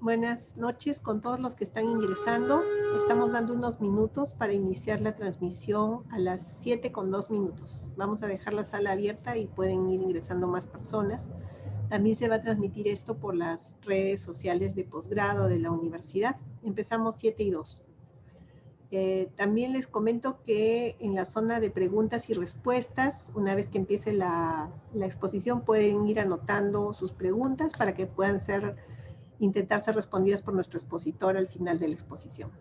Buenas noches con todos los que están ingresando. Estamos dando unos minutos para iniciar la transmisión a las 7:02. Vamos a dejar la sala abierta y pueden ir ingresando más personas. También se va a transmitir esto por las redes sociales de posgrado de la universidad. Empezamos 7:02. También les comento que en la zona de preguntas y respuestas, una vez que empiece la exposición, pueden ir anotando sus preguntas para que puedan intentar ser respondidas por nuestro expositor al final de la exposición.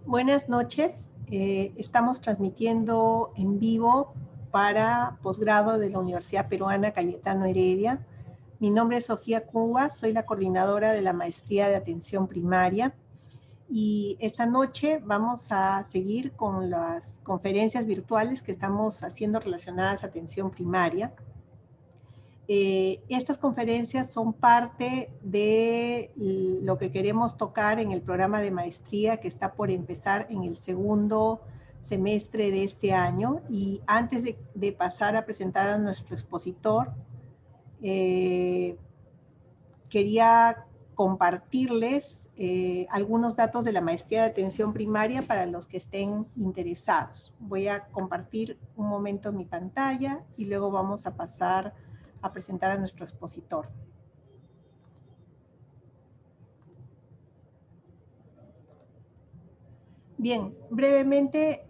Buenas noches. Estamos transmitiendo en vivo para posgrado de la Universidad Peruana Cayetano Heredia. Mi nombre es Sofía Cuba, soy la coordinadora de la Maestría de Atención Primaria. Y esta noche vamos a seguir con las conferencias virtuales que estamos haciendo relacionadas a atención primaria. Estas conferencias son parte de lo que queremos tocar en el programa de maestría que está por empezar en el segundo semestre de este año. Y antes de pasar a presentar a nuestro expositor, quería compartirles algunos datos de la maestría de atención primaria para los que estén interesados. Voy a compartir un momento mi pantalla y luego vamos a pasar a presentar a nuestro expositor. Bien, brevemente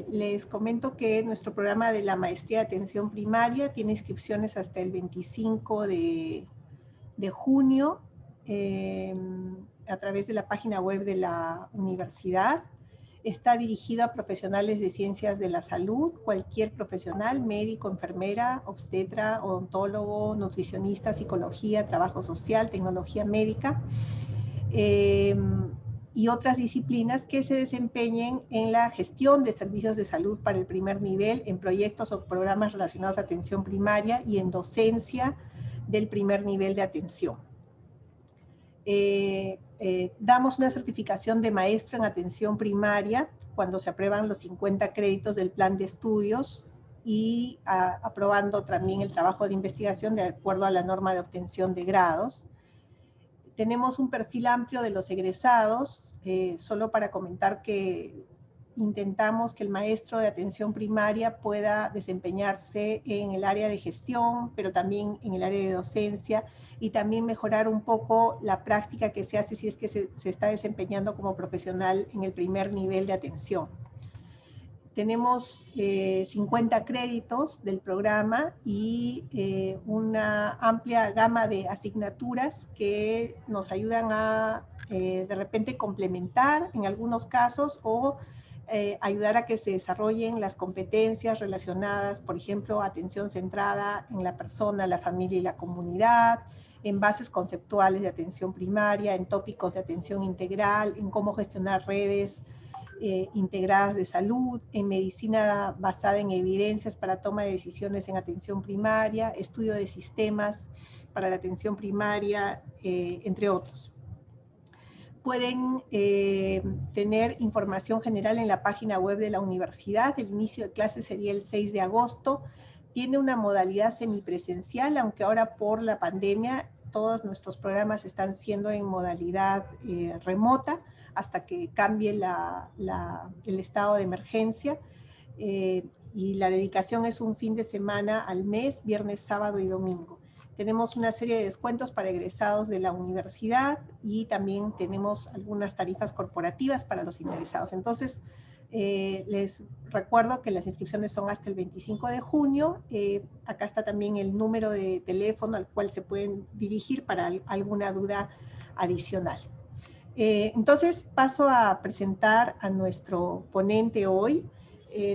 les comento que nuestro programa de la maestría de atención primaria tiene inscripciones hasta el 25 de junio a través de la página web de la universidad. Está dirigido a profesionales de ciencias de la salud, cualquier profesional, médico, enfermera, obstetra, odontólogo, nutricionista, psicología, trabajo social, tecnología médica y otras disciplinas que se desempeñen en la gestión de servicios de salud para el primer nivel, en proyectos o programas relacionados a atención primaria y en docencia del primer nivel de atención. Damos una certificación de maestro en atención primaria cuando se aprueban los 50 créditos del plan de estudios y aprobando también el trabajo de investigación de acuerdo a la norma de obtención de grados. Tenemos un perfil amplio de los egresados, solo para comentar que intentamos que el maestro de atención primaria pueda desempeñarse en el área de gestión, pero también en el área de docencia, y también mejorar un poco la práctica que se hace si es que se está desempeñando como profesional en el primer nivel de atención. Tenemos 50 créditos del programa y una amplia gama de asignaturas que nos ayudan a de repente complementar en algunos casos o ayudar a que se desarrollen las competencias relacionadas, por ejemplo, atención centrada en la persona, la familia y la comunidad, en bases conceptuales de atención primaria, en tópicos de atención integral, en cómo gestionar redes integradas de salud, en medicina basada en evidencias para toma de decisiones en atención primaria, estudio de sistemas para la atención primaria, entre otros. Pueden tener información general en la página web de la universidad. El inicio de clases sería el 6 de agosto. Tiene una modalidad semipresencial, aunque ahora por la pandemia todos nuestros programas están siendo en modalidad remota hasta que cambie el estado de emergencia. Y la dedicación es un fin de semana al mes, viernes, sábado y domingo. Tenemos una serie de descuentos para egresados de la universidad y también tenemos algunas tarifas corporativas para los interesados. Entonces, les recuerdo que las inscripciones son hasta el 25 de junio. Acá está también el número de teléfono al cual se pueden dirigir para alguna duda adicional. Entonces, paso a presentar a nuestro ponente hoy.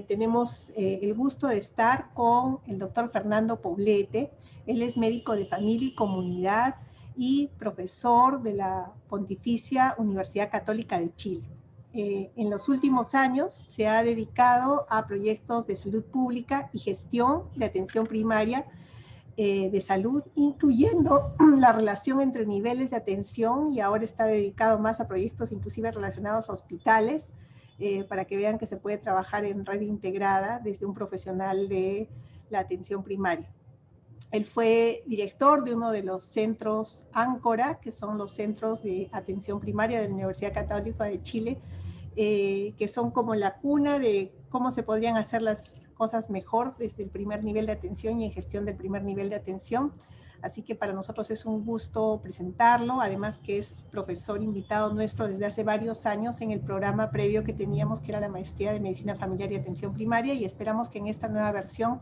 Tenemos el gusto de estar con el doctor Fernando Poblete. Él es médico de familia y comunidad y profesor de la Pontificia Universidad Católica de Chile. En los últimos años se ha dedicado a proyectos de salud pública y gestión de atención primaria de salud, incluyendo la relación entre niveles de atención, y ahora está dedicado más a proyectos inclusive relacionados a hospitales, para que vean que se puede trabajar en red integrada desde un profesional de la atención primaria. Él fue director de uno de los centros Áncora, que son los centros de atención primaria de la Universidad Católica de Chile, que son como la cuna de cómo se podrían hacer las cosas mejor desde el primer nivel de atención y en gestión del primer nivel de atención. Así que para nosotros es un gusto presentarlo, además que es profesor invitado nuestro desde hace varios años en el programa previo que teníamos, que era la Maestría de Medicina Familiar y Atención Primaria, y esperamos que en esta nueva versión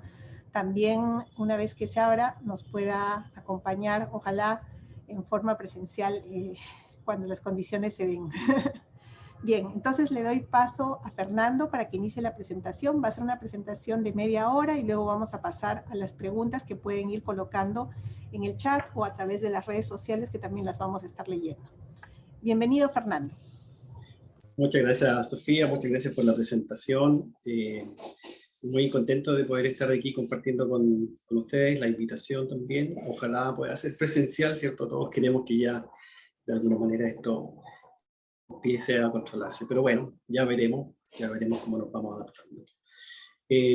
también, una vez que se abra, nos pueda acompañar, ojalá en forma presencial, cuando las condiciones se den. Bien, entonces le doy paso a Fernando para que inicie la presentación. Va a ser una presentación de media hora y luego vamos a pasar a las preguntas que pueden ir colocando en el chat o a través de las redes sociales, que también las vamos a estar leyendo. Bienvenido, Fernando. Muchas gracias, Sofía. Muchas gracias por la presentación. Muy contento de poder estar aquí compartiendo con ustedes, la invitación también. Ojalá pueda ser presencial, ¿cierto? Todos queremos que ya de alguna manera esto empiece a controlarse. Pero bueno, ya veremos cómo nos vamos adaptando.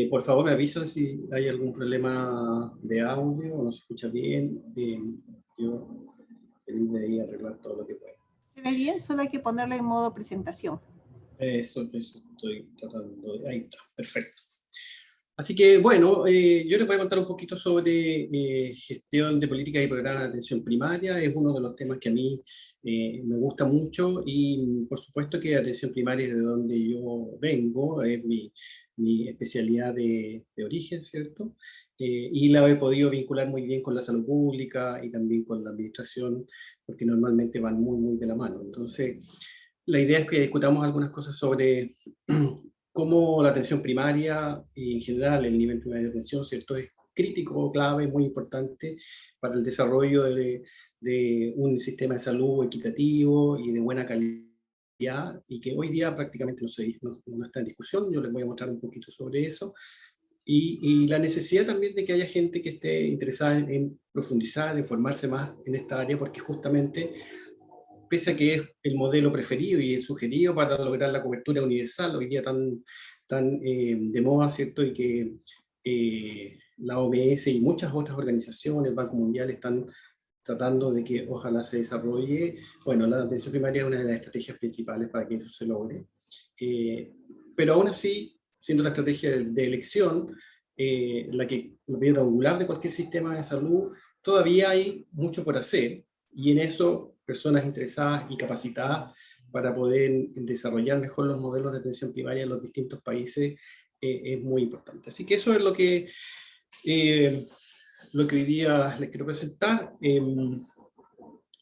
Por favor, me avisan si hay algún problema de audio o no se escucha bien. Yo feliz de ir a arreglar todo lo que pueda. Se ve bien, solo hay que ponerle en modo presentación. Eso estoy tratando de... Ahí está, perfecto. Así que, bueno, yo les voy a contar un poquito sobre gestión de políticas y programas de atención primaria. Es uno de los temas que a mí me gusta mucho, y por supuesto que atención primaria es de donde yo vengo, es mi especialidad de origen, ¿cierto? Y la he podido vincular muy bien con la salud pública y también con la administración, porque normalmente van muy, muy de la mano. Entonces, la idea es que discutamos algunas cosas sobre cómo la atención primaria y en general el nivel primario de atención, ¿cierto?, es crítico, clave, muy importante para el desarrollo de un sistema de salud equitativo y de buena calidad, y que hoy día prácticamente no está en discusión. Yo les voy a mostrar un poquito sobre eso. Y la necesidad también de que haya gente que esté interesada en profundizar, en formarse más en esta área, porque justamente, pese a que es el modelo preferido y el sugerido para lograr la cobertura universal, hoy día tan de moda, ¿cierto? Y que la OMS y muchas otras organizaciones, el Banco Mundial, están tratando de que ojalá se desarrolle. Bueno, la atención primaria es una de las estrategias principales para que eso se logre. Pero aún así, siendo la estrategia de elección, la piedra angular de cualquier sistema de salud, todavía hay mucho por hacer, y en eso personas interesadas y capacitadas para poder desarrollar mejor los modelos de atención primaria en los distintos países es muy importante. Así que eso es lo que hoy día les quiero presentar.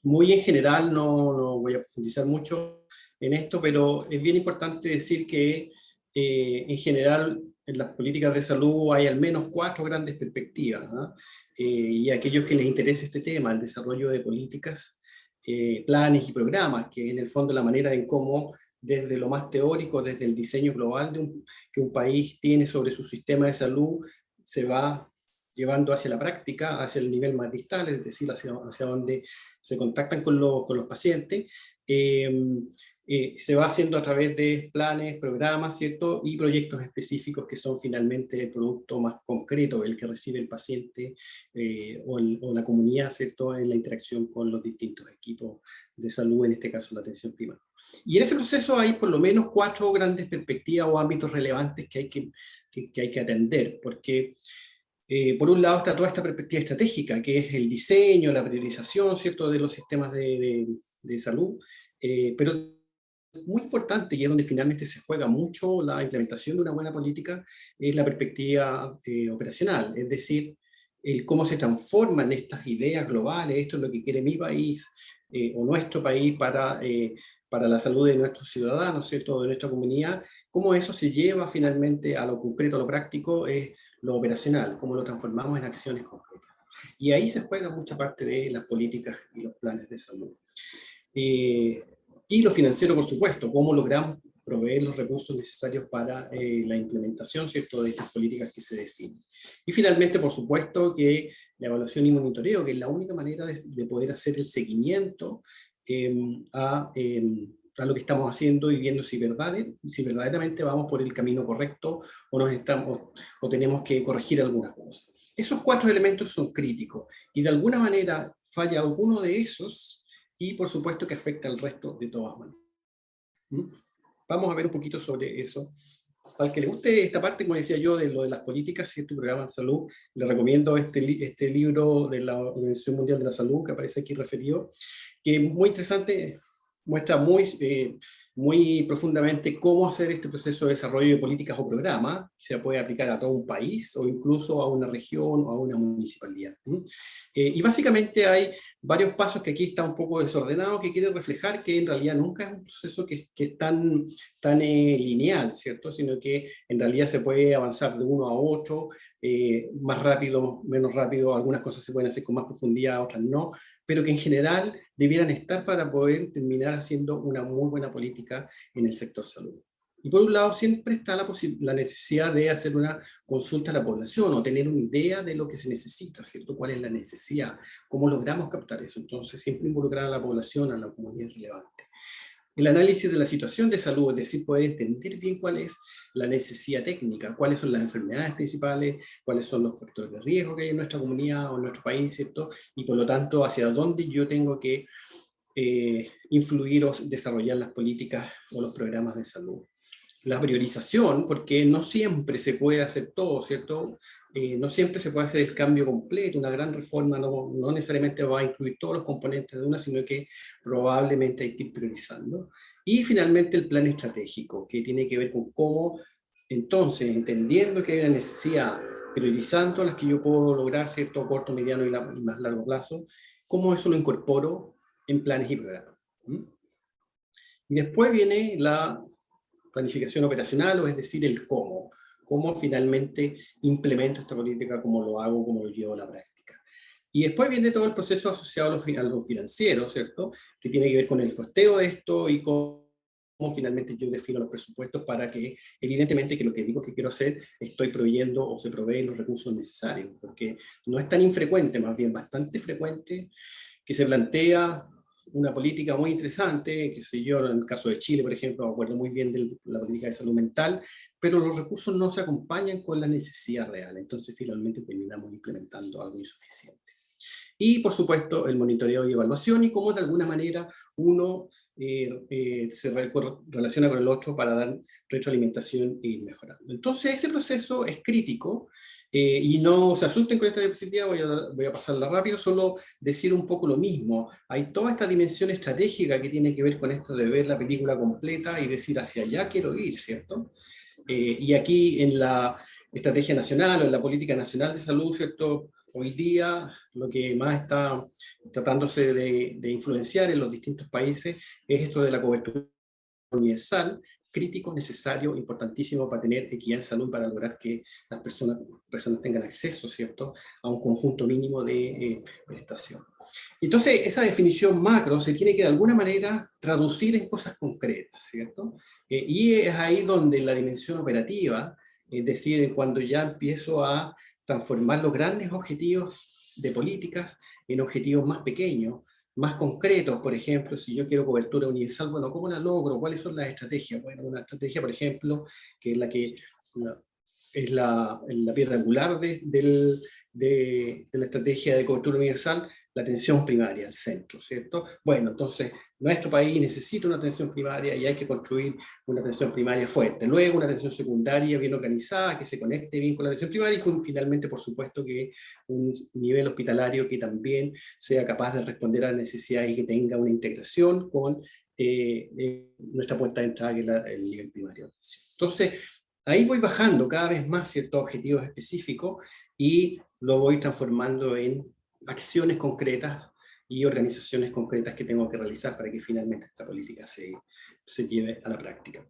Muy en general, no voy a profundizar mucho en esto, pero es bien importante decir que en general en las políticas de salud hay al menos 4 grandes perspectivas, ¿no? Y a aquellos que les interese este tema, el desarrollo de políticas, planes y programas, que es en el fondo la manera en cómo desde lo más teórico, desde el diseño global que un país tiene sobre su sistema de salud, se va llevando hacia la práctica, hacia el nivel más distal, es decir, hacia donde se contactan con los pacientes, se va haciendo a través de planes, programas, ¿cierto? Y proyectos específicos que son finalmente el producto más concreto, el que recibe el paciente o la comunidad, ¿cierto? En la interacción con los distintos equipos de salud, en este caso la atención primaria. Y en ese proceso hay por lo menos 4 grandes perspectivas o ámbitos relevantes que hay que atender, porque por un lado está toda esta perspectiva estratégica, que es el diseño, la priorización, ¿cierto?, de los sistemas de salud, pero muy importante, y es donde finalmente se juega mucho la implementación de una buena política, es la perspectiva operacional, es decir, el cómo se transforman estas ideas globales, esto es lo que quiere mi país o nuestro país para la salud de nuestros ciudadanos, ¿cierto?, de nuestra comunidad, cómo eso se lleva finalmente a lo concreto, a lo práctico, es lo operacional, cómo lo transformamos en acciones concretas. Y ahí se juega mucha parte de las políticas y los planes de salud. Y lo financiero, por supuesto, cómo logramos proveer los recursos necesarios para la implementación, ¿cierto?, de estas políticas que se definen. Y finalmente, por supuesto, que la evaluación y monitoreo, que es la única manera de poder hacer el seguimiento a lo que estamos haciendo y viendo si verdaderamente vamos por el camino correcto o tenemos que corregir algunas cosas. Esos 4 elementos son críticos y de alguna manera falla alguno de esos y por supuesto que afecta al resto de todas maneras. Vamos a ver un poquito sobre eso. Para el que le guste esta parte, como decía yo, de lo de las políticas, cierto programa de salud, le recomiendo este libro de la Organización Mundial de la Salud, que aparece aquí referido, que es muy interesante, muestra muy profundamente cómo hacer este proceso de desarrollo de políticas o programas, que se puede aplicar a todo un país o incluso a una región o a una municipalidad. Y básicamente hay varios pasos que aquí está un poco desordenado, que quiere reflejar que en realidad nunca es un proceso que es tan lineal, ¿cierto? Sino que en realidad se puede avanzar de uno a otro, más rápido, menos rápido, algunas cosas se pueden hacer con más profundidad, otras no, pero que en general debieran estar para poder terminar haciendo una muy buena política en el sector salud. Y por un lado siempre está la necesidad de hacer una consulta a la población o tener una idea de lo que se necesita, ¿cierto? ¿Cuál es la necesidad? ¿Cómo logramos captar eso? Entonces siempre involucrar a la población, a la comunidad es relevante. El análisis de la situación de salud, es decir, poder entender bien cuál es la necesidad técnica, cuáles son las enfermedades principales, cuáles son los factores de riesgo que hay en nuestra comunidad o en nuestro país, ¿cierto? Y por lo tanto, hacia dónde yo tengo que influir o desarrollar las políticas o los programas de salud. La priorización, porque no siempre se puede hacer todo, ¿cierto? No siempre se puede hacer el cambio completo, una gran reforma no necesariamente va a incluir todos los componentes de una, sino que probablemente hay que ir priorizando. Y finalmente el plan estratégico, que tiene que ver con cómo, entonces, entendiendo que hay una necesidad, priorizando las que yo puedo lograr, ¿cierto? Corto, mediano y más largo plazo, cómo eso lo incorporo en planes y programas. Y después viene la planificación operacional, o es decir, el cómo finalmente implemento esta política, cómo lo hago, cómo lo llevo a la práctica. Y después viene todo el proceso asociado a lo financiero, ¿cierto? Que tiene que ver con el costeo de esto y cómo finalmente yo defino los presupuestos para que, evidentemente, que lo que digo que quiero hacer, estoy proveyendo o se proveen los recursos necesarios, porque no es tan infrecuente, más bien bastante frecuente, que se plantea una política muy interesante, que sé yo, en el caso de Chile, por ejemplo, me acuerdo muy bien de la política de salud mental, pero los recursos no se acompañan con la necesidad real, entonces finalmente terminamos implementando algo insuficiente. y por supuesto el monitoreo y evaluación, y cómo de alguna manera uno se relaciona con el otro para dar retroalimentación y ir mejorando. Entonces ese proceso es crítico, y no se asusten con esta diapositiva, voy a pasarla rápido, solo decir un poco lo mismo. Hay toda esta dimensión estratégica que tiene que ver con esto de ver la película completa y decir hacia allá quiero ir, ¿cierto? Y aquí en la estrategia nacional o en la política nacional de salud, ¿cierto? Hoy día lo que más está tratándose de influenciar en los distintos países es esto de la cobertura universal, crítico, necesario, importantísimo para tener equidad en salud, para lograr que las personas tengan acceso, ¿cierto?, a un conjunto mínimo de prestación. Entonces, esa definición macro se tiene que de alguna manera traducir en cosas concretas, ¿cierto? Y es ahí donde la dimensión operativa, es decir, cuando ya empiezo a transformar los grandes objetivos de políticas en objetivos más pequeños, más concretos. Por ejemplo, si yo quiero cobertura universal, bueno, ¿cómo la logro? ¿Cuáles son las estrategias? Bueno, una estrategia, por ejemplo, que es la piedra angular de la estrategia de cobertura universal, la atención primaria, el centro, ¿cierto? Bueno, entonces, nuestro país necesita una atención primaria y hay que construir una atención primaria fuerte. Luego, una atención secundaria bien organizada, que se conecte bien con la atención primaria, y finalmente, por supuesto, que un nivel hospitalario que también sea capaz de responder a las necesidades y que tenga una integración con nuestra puerta de entrada, que es el nivel primario de atención. Entonces, ahí voy bajando cada vez más ciertos objetivos específicos y lo voy transformando en acciones concretas y organizaciones concretas que tengo que realizar para que finalmente esta política se lleve a la práctica.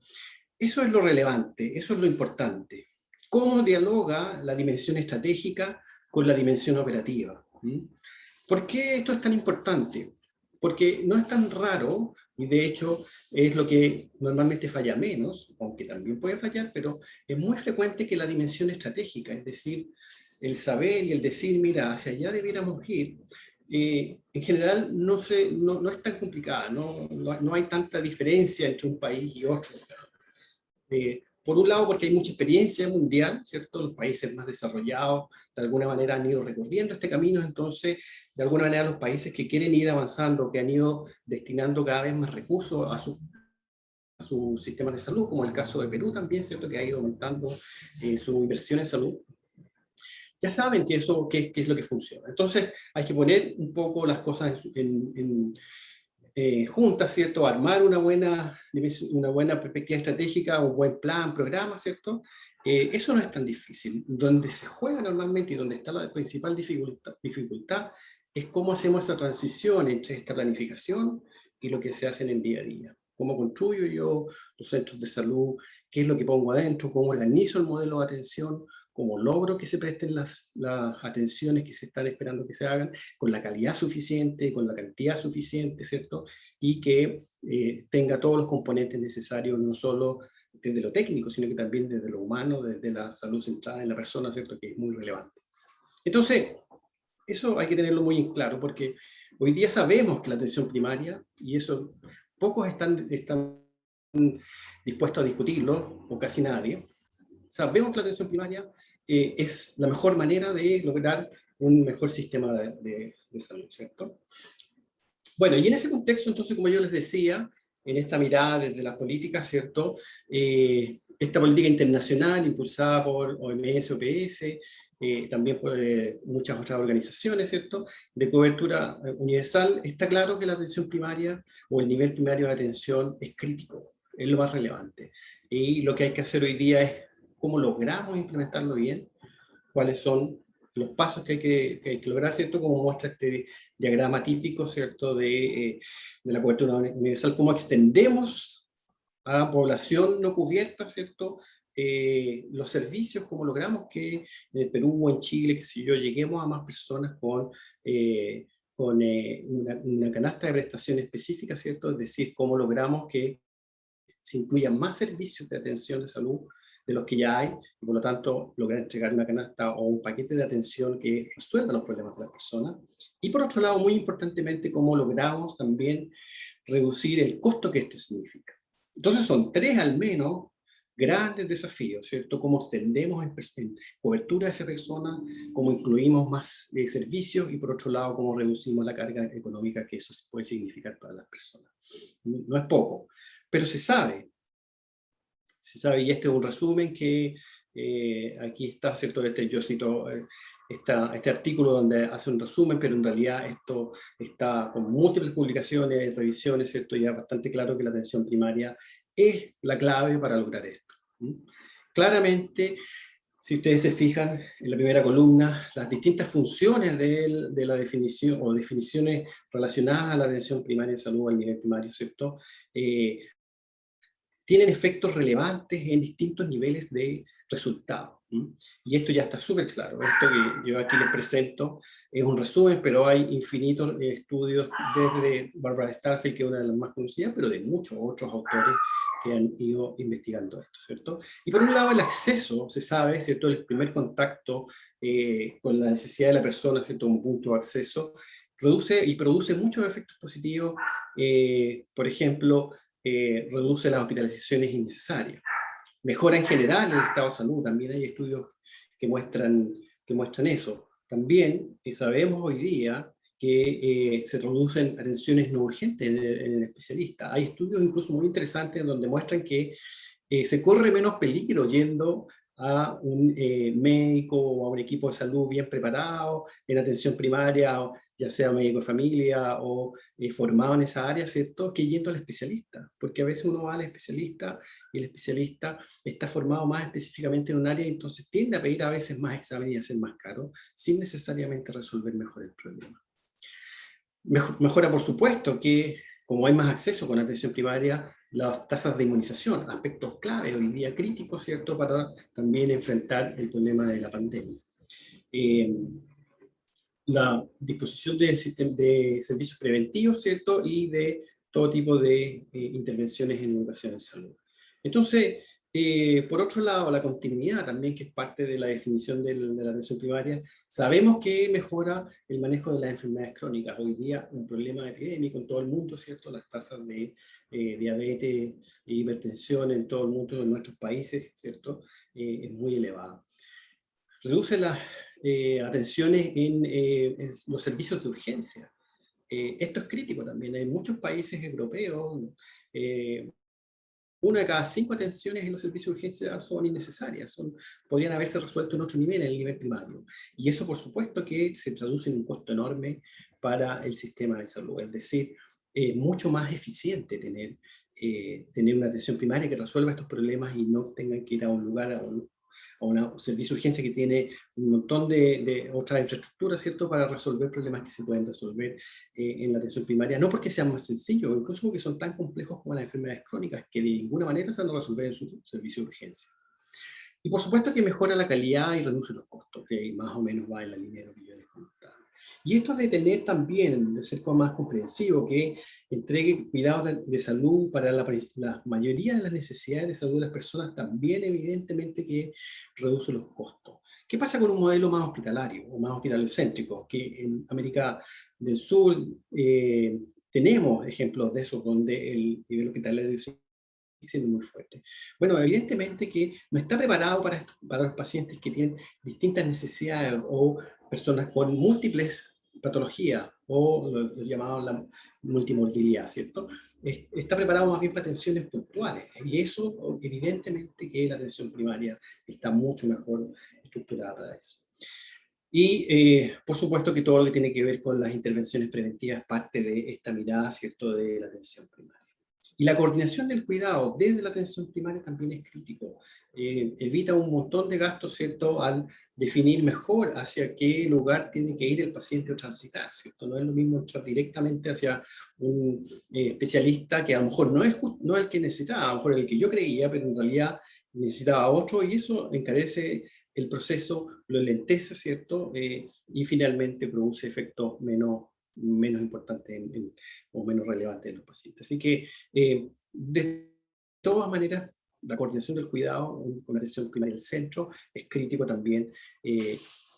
Eso es lo relevante, eso es lo importante. ¿Cómo dialoga la dimensión estratégica con la dimensión operativa? ¿Por qué esto es tan importante? Porque no es tan raro, y de hecho es lo que normalmente falla menos, aunque también puede fallar, pero es muy frecuente que la dimensión estratégica, es decir, el saber y el decir, mira, hacia allá debiéramos ir, en general no es tan complicada, no hay tanta diferencia entre un país y otro. Por un lado, porque hay mucha experiencia mundial, ¿cierto? Los países más desarrollados de alguna manera han ido recorriendo este camino, entonces de alguna manera los países que quieren ir avanzando, que han ido destinando cada vez más recursos a su sistema de salud, como el caso de Perú también, ¿cierto?, que ha ido aumentando su inversión en salud, ya saben que eso qué es lo que funciona. Entonces hay que poner un poco las cosas juntas, ¿cierto? Armar una buena perspectiva estratégica, un buen plan, programa, ¿cierto? Eso no es tan difícil. Donde se juega normalmente y donde está la principal dificultad es cómo hacemos esa transición entre esta planificación y lo que se hace en el día a día. ¿Cómo construyo yo los centros de salud? ¿Qué es lo que pongo adentro? ¿Cómo organizo el modelo de atención? ¿Cómo logro que se presten las atenciones que se están esperando que se hagan con la calidad suficiente, con la cantidad suficiente, ¿cierto? Y que tenga todos los componentes necesarios, no solo desde lo técnico, sino que también desde lo humano, desde la salud centrada en la persona, ¿cierto?, que es muy relevante. Entonces, eso hay que tenerlo muy en claro, porque hoy día sabemos que la atención primaria, y eso pocos están dispuestos a discutirlo, o casi nadie, sabemos que la atención primaria es la mejor manera de lograr un mejor sistema de salud, ¿cierto? Bueno, y en ese contexto, entonces, como yo les decía, en esta mirada desde las políticas, ¿cierto? Esta política internacional impulsada por OMS, OPS, también por muchas otras organizaciones, ¿cierto?, de cobertura universal, está claro que la atención primaria o el nivel primario de atención es crítico, es lo más relevante. Y lo que hay que hacer hoy día es cómo logramos implementarlo bien, cuáles son los pasos que hay que lograr, ¿cierto?, como muestra este diagrama típico, ¿cierto?, de la cobertura universal, cómo extendemos a población no cubierta, ¿cierto?, los servicios, cómo logramos que en el Perú o en Chile, que si yo, lleguemos a más personas con una canasta de prestaciones específicas, ¿cierto?, es decir, cómo logramos que se incluyan más servicios de atención de salud de los que ya hay, y por lo tanto lograr entregar una canasta o un paquete de atención que resuelva los problemas de las personas. Y por otro lado, muy importantemente, cómo logramos también reducir el costo que esto significa. Entonces son tres al menos grandes desafíos, ¿cierto? Cómo extendemos en cobertura a esa persona, cómo incluimos más servicios y por otro lado, cómo reducimos la carga económica que eso puede significar para las personas. No es poco, pero se sabe, y este es un resumen que aquí está, ¿cierto? Yo cito este artículo donde hace un resumen, pero en realidad esto está con múltiples publicaciones, revisiones, ¿cierto? Ya es bastante claro que la atención primaria es la clave para lograr esto. Claramente, si ustedes se fijan en la primera columna, las distintas funciones de la definición o definiciones relacionadas a la atención primaria de salud al nivel primario, ¿cierto? Tienen efectos relevantes en distintos niveles de resultados. Y esto ya está súper claro. Esto que yo aquí les presento es un resumen, pero hay infinitos estudios desde Barbara Starfield, que es una de las más conocidas, pero de muchos otros autores que han ido investigando esto, ¿cierto? Y por un lado el acceso, se sabe, ¿cierto? El primer contacto con la necesidad de la persona, ¿cierto? Un punto de acceso, reduce y produce muchos efectos positivos, por ejemplo, reduce las hospitalizaciones innecesarias. Mejora en general el estado de salud, también hay estudios que muestran eso. También sabemos hoy día que se reducen atenciones no urgentes en el especialista. Hay estudios incluso muy interesantes donde muestran que se corre menos peligro yendo a un médico o a un equipo de salud bien preparado, en atención primaria, ya sea médico de familia o formado en esa área, ¿cierto?, que yendo al especialista, porque a veces uno va al especialista y el especialista está formado más específicamente en un área y entonces tiende a pedir a veces más exámenes y a ser más caro, sin necesariamente resolver mejor el problema. Mejora, por supuesto, que como hay más acceso con la atención primaria, las tasas de inmunización, aspectos clave hoy día críticos, ¿cierto?, para también enfrentar el problema de la pandemia. La disposición de servicios preventivos, ¿cierto?, y de todo tipo de intervenciones en educación en salud. Entonces, por otro lado, la continuidad también, que es parte de la definición de la atención primaria, sabemos que mejora el manejo de las enfermedades crónicas. Hoy día un problema epidémico en todo el mundo, ¿cierto? Las tasas de diabetes e hipertensión en todo el mundo, en nuestros países, ¿cierto? Es muy elevada. Reduce las atenciones en los servicios de urgencia. Esto es crítico también. En muchos países europeos, una de cada 5 atenciones en los servicios de urgencia son innecesarias, podrían haberse resuelto en otro nivel, en el nivel primario. Y eso, por supuesto, que se traduce en un costo enorme para el sistema de salud. Es decir, mucho más eficiente tener una atención primaria que resuelva estos problemas y no tengan que ir a un lugar, a un servicio de urgencia que tiene un montón de otras infraestructuras, ¿cierto?, para resolver problemas que se pueden resolver en la atención primaria, no porque sean más sencillos, incluso porque son tan complejos como las enfermedades crónicas, que de ninguna manera se van a resolver en su servicio de urgencia. Y por supuesto que mejora la calidad y reduce los costos, que más o menos va en la línea de lo que yo les comentaba. Y esto de tener también, de ser más comprensivo, que entregue cuidados de salud para la mayoría de las necesidades de salud de las personas, también evidentemente que reduce los costos. ¿Qué pasa con un modelo más hospitalario o más hospitalocéntrico? Que en América del Sur tenemos ejemplos de eso, donde el nivel hospitalario siendo muy fuerte. Bueno, evidentemente que no está preparado para los pacientes que tienen distintas necesidades o personas con múltiples patologías o lo llamado la multimorbilidad, ¿cierto? Está preparado más bien para atenciones puntuales y eso evidentemente que la atención primaria está mucho mejor estructurada para eso. Y por supuesto que todo lo que tiene que ver con las intervenciones preventivas es parte de esta mirada, ¿cierto?, de la atención primaria. Y la coordinación del cuidado desde la atención primaria también es crítico. Evita un montón de gastos, ¿cierto?, al definir mejor hacia qué lugar tiene que ir el paciente o transitar, ¿cierto? No es lo mismo entrar directamente hacia un especialista que a lo mejor no es el que necesitaba, a lo mejor el que yo creía, pero en realidad necesitaba otro, y eso encarece el proceso, lo lentece, ¿cierto? Y finalmente produce efectos menos importantes o menos relevantes en los pacientes. Así que, de todas maneras, la coordinación del cuidado con la atención primaria del centro es crítico también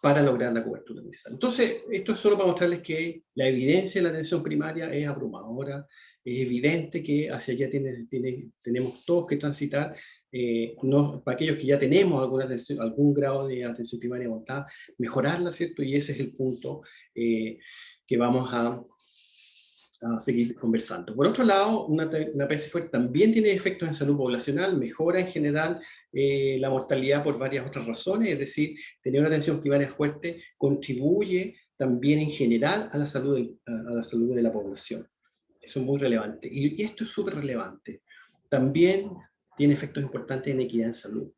para lograr la cobertura universal. Entonces, esto es solo para mostrarles que la evidencia de la atención primaria es abrumadora, es evidente que hacia allá tenemos todos que transitar, para aquellos que ya tenemos algún grado de atención primaria montada, mejorarla, ¿cierto? Y ese es el punto que vamos a seguir conversando. Por otro lado, una APS fuerte también tiene efectos en salud poblacional, mejora en general la mortalidad por varias otras razones, es decir, tener una atención primaria fuerte contribuye también en general a la salud de la población. Eso es muy relevante. Y esto es súper relevante. También tiene efectos importantes en equidad en salud.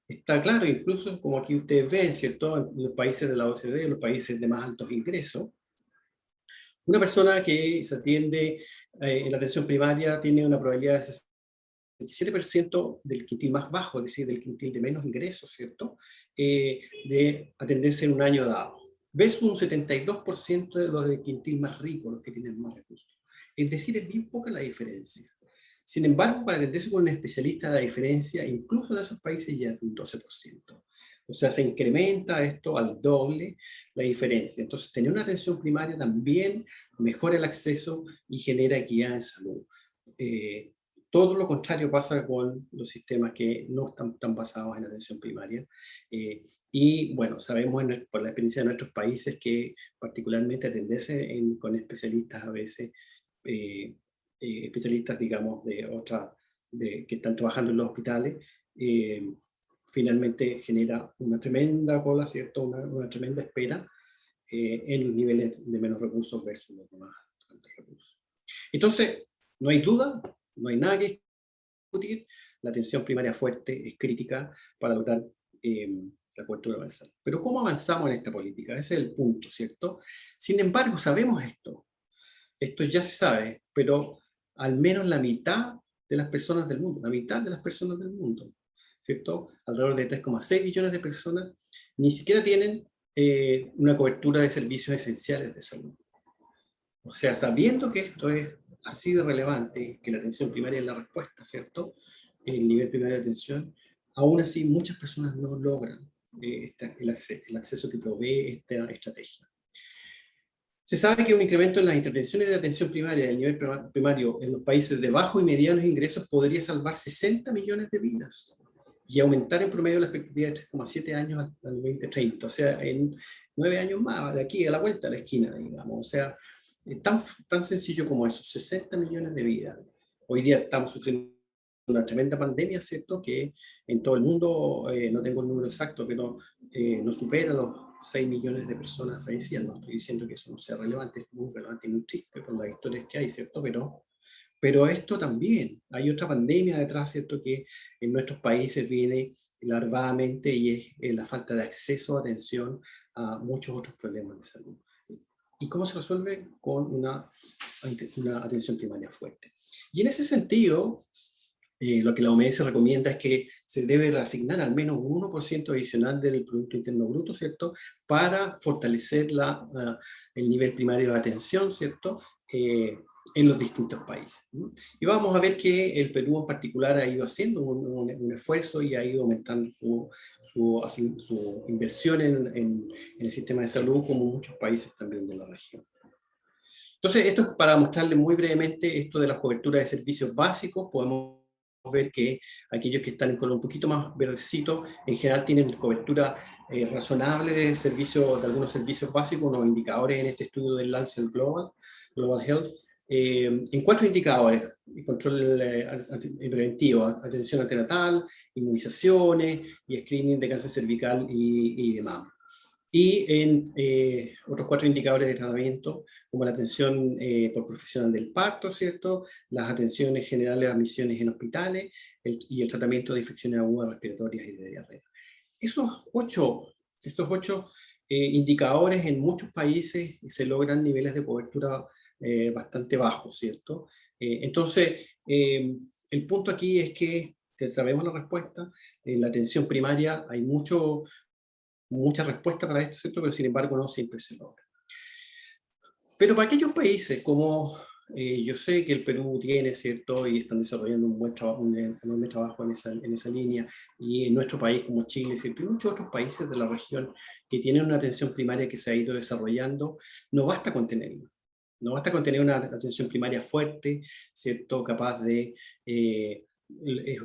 Está claro, incluso como aquí ustedes ven, ¿cierto? En los países de la OCDE, los países de más altos ingresos, una persona que se atiende en la atención primaria tiene una probabilidad de 67% del quintil más bajo, es decir, del quintil de menos ingresos, ¿cierto? De atenderse en un año dado. Versus un 72% de los del quintil más rico, los que tienen más recursos. Es decir, es bien poca la diferencia. Sin embargo, para atenderse con un especialista, la diferencia, incluso en esos países, ya es de un 12%. O sea, se incrementa esto al doble la diferencia. Entonces, tener una atención primaria también mejora el acceso y genera equidad en salud. Todo lo contrario pasa con los sistemas que no están tan basados en atención primaria. Y bueno, sabemos por la experiencia de nuestros países que particularmente atenderse con especialistas a veces, especialistas, digamos, que están trabajando en los hospitales, finalmente genera una tremenda cola, ¿cierto? Una tremenda espera en los niveles de menos recursos versus los más altos recursos. Entonces, no hay duda, no hay nada que discutir, la atención primaria fuerte es crítica para lograr la cobertura universal. Pero ¿cómo avanzamos en esta política? Ese es el punto, ¿cierto? Sin embargo, sabemos esto ya se sabe, pero al menos la mitad de las personas del mundo, ¿cierto? Alrededor de 3,6 billones de personas ni siquiera tienen una cobertura de servicios esenciales de salud. O sea, sabiendo que esto es así de relevante, que la atención primaria es la respuesta, ¿cierto? El nivel primario de atención, aún así muchas personas no logran el acceso que provee esta estrategia. Se sabe que un incremento en las intervenciones de atención primaria del nivel primario en los países de bajos y medianos ingresos podría salvar 60 millones de vidas y aumentar en promedio la expectativa de 3,7 años al 2030, o sea, en 9 años más, de aquí a la vuelta a la esquina, digamos. O sea, tan sencillo como eso, 60 millones de vidas. Hoy día estamos sufriendo una tremenda pandemia, ¿cierto? Que en todo el mundo, no tengo el número exacto, pero no supera los 6 millones de personas fallecidas. No estoy diciendo que eso no sea relevante, es muy relevante y muy triste por las historias que hay, ¿cierto? Pero esto también, hay otra pandemia detrás, ¿cierto? Que en nuestros países viene larvadamente y es la falta de acceso a atención a muchos otros problemas de salud. ¿Y cómo se resuelve? Con una atención primaria fuerte. Y en ese sentido, lo que la OMS recomienda es que se debe reasignar al menos un 1% adicional del Producto Interno Bruto, ¿cierto? Para fortalecer el nivel primario de atención, ¿cierto? En los distintos países. Y vamos a ver que el Perú en particular ha ido haciendo un esfuerzo y ha ido aumentando su inversión en el sistema de salud, como muchos países también de la región. Entonces, esto es para mostrarles muy brevemente esto de las coberturas de servicios básicos. Podemos ver que aquellos que están en color un poquito más verdecito, en general tienen cobertura razonable de algunos servicios básicos, unos indicadores en este estudio del Lancet Global Health, en 4 indicadores: control preventivo, atención antenatal, inmunizaciones y screening de cáncer cervical y de mama. Y en otros 4 indicadores de tratamiento, como la atención por profesional del parto, ¿cierto? Las atenciones generales a admisiones en hospitales y el tratamiento de infecciones agudas respiratorias y de diarrea. Estos 8 indicadores en muchos países se logran niveles de cobertura bastante bajos, ¿cierto? Entonces, el punto aquí es que sabemos la respuesta. En la atención primaria hay mucha respuesta para esto, ¿cierto? Pero sin embargo no siempre se logra. Pero para aquellos países como Yo sé que el Perú tiene, ¿cierto? Y están desarrollando un buen trabajo, un enorme trabajo en esa línea, y en nuestro país como Chile, ¿cierto? Y muchos otros países de la región que tienen una atención primaria que se ha ido desarrollando. No basta con tenerlo. No basta con tener una atención primaria fuerte, ¿cierto? Capaz de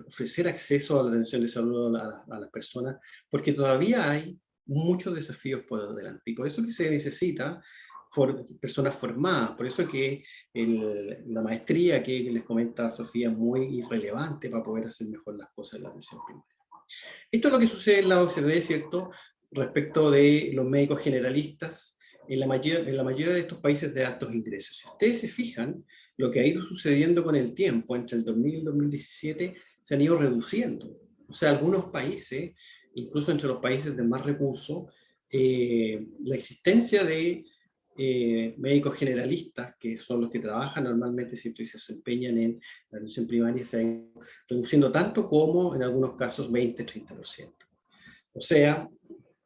ofrecer acceso a la atención de salud a las personas, porque todavía hay muchos desafíos por delante. Y por eso que se necesita personas formadas, por eso que la maestría que les comenta Sofía es muy irrelevante para poder hacer mejor las cosas en la atención primaria. Esto es lo que sucede en la OCDE, ¿cierto? Respecto de los médicos generalistas en la mayoría de estos países de altos ingresos. Si ustedes se fijan, lo que ha ido sucediendo con el tiempo, entre el 2000 y el 2017, se han ido reduciendo. O sea, algunos países, incluso entre los países de más recursos, la existencia de médicos generalistas, que son los que trabajan normalmente, ¿cierto? Y se desempeñan en la atención primaria, se ha ido reduciendo tanto como en algunos casos 20-30%. O sea,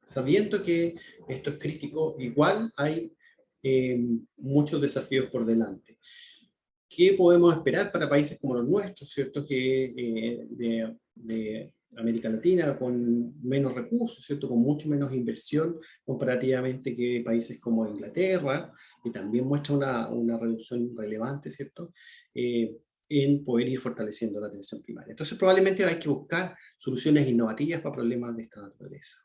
sabiendo que esto es crítico, igual hay muchos desafíos por delante. ¿Qué podemos esperar para países como los nuestros, ¿cierto? Que de América Latina, con menos recursos, ¿cierto? Con mucho menos inversión comparativamente que países como Inglaterra, que también muestra una reducción relevante, ¿cierto? En poder ir fortaleciendo la atención primaria. Entonces probablemente hay que buscar soluciones innovativas para problemas de esta naturaleza.